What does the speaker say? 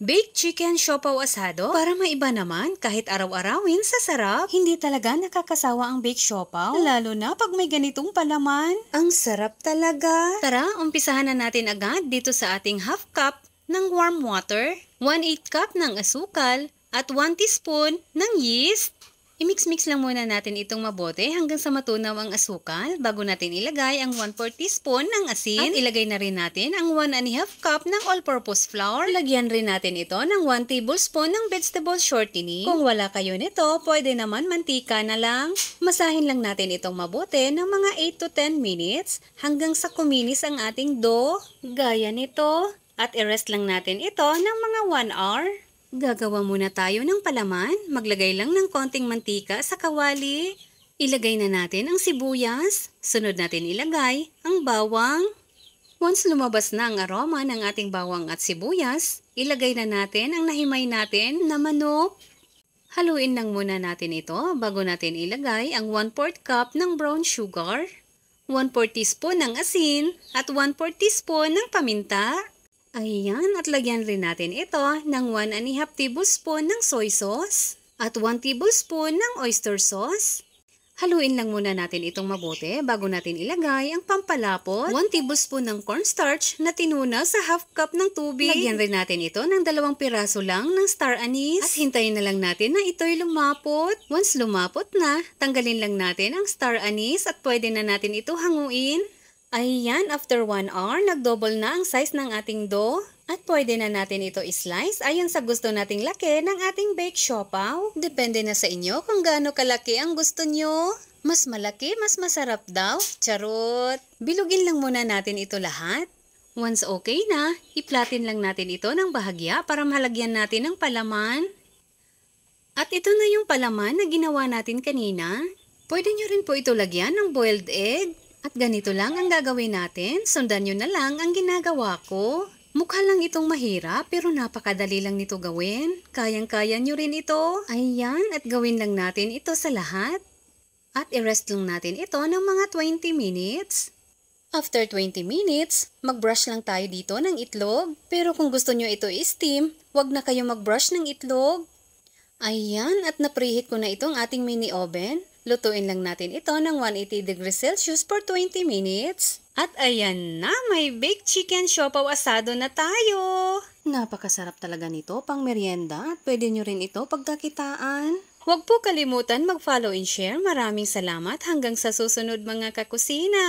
Baked chicken siopaw asado para maiba naman kahit araw-arawin sa sarap. Hindi talaga nakakasawa ang baked siopaw, lalo na pag may ganitong palaman. Ang sarap talaga. Tara, umpisahan na natin agad dito sa ating half cup ng warm water, 1/8 cup ng asukal, at 1 teaspoon ng yeast. I-mix-mix lang muna natin itong mabuti hanggang sa matunaw ang asukal bago natin ilagay ang 1/4 teaspoon ng asin. At ilagay na rin natin ang 1½ cup ng all-purpose flour. Lagyan rin natin ito ng 1 tablespoon ng vegetable shortening. Kung wala kayo nito, pwede naman mantika na lang. Masahin lang natin itong mabuti ng mga 8 to 10 minutes hanggang sa kuminis ang ating dough. Gaya nito. At i-rest lang natin ito ng mga 1 hour. Gagawa muna tayo ng palaman. Maglagay lang ng konting mantika sa kawali. Ilagay na natin ang sibuyas. Sunod natin ilagay ang bawang. Once lumabas na ang aroma ng ating bawang at sibuyas, ilagay na natin ang nahimay natin na manok. Haluin lang muna natin ito bago natin ilagay ang 1/4 cup ng brown sugar, 1/4 teaspoon ng asin, at 1/4 teaspoon ng paminta. Ayan, at lagyan rin natin ito ng 1½ tablespoon ng soy sauce at 1 tablespoon ng oyster sauce. Haluin lang muna natin itong mabuti bago natin ilagay ang pampalapot, 1 tablespoon ng cornstarch na tinuna sa half cup ng tubig. Lagyan rin natin ito ng 2 piraso lang ng star anise at hintayin na lang natin na ito'y lumapot. Once lumapot na, tanggalin lang natin ang star anise at pwede na natin ito hanguin. Ayan, after 1 hour, nag-double na ang size ng ating dough. At pwede na natin ito i-slice ayon sa gusto nating laki ng ating baked siopaw. Depende na sa inyo kung gaano kalaki ang gusto nyo. Mas malaki, mas masarap daw. Charot! Bilugin lang muna natin ito lahat. Once okay na, iplatin lang natin ito ng bahagya para malagyan natin ng palaman. At ito na yung palaman na ginawa natin kanina. Pwede nyo rin po ito lagyan ng boiled egg. At ganito lang ang gagawin natin, sundan nyo na lang ang ginagawa ko. Mukha lang itong mahirap pero napakadali lang nito gawin. Kayang-kaya nyo rin ito. Ayan, at gawin lang natin ito sa lahat. At i-rest lang natin ito ng mga 20 minutes. After 20 minutes, mag-brush lang tayo dito ng itlog. Pero kung gusto nyo ito i-steam, wag na kayo mag-brush ng itlog. Ayan, at na-preheat ko na itong ating mini oven. Lutuin lang natin ito ng 180 degrees Celsius for 20 minutes. At ayan na, may baked chicken siopaw asado na tayo. Napakasarap talaga nito pang merienda at pwede nyo rin ito pagkakitaan. Huwag po kalimutan mag-follow and share. Maraming salamat hanggang sa susunod mga kakusina.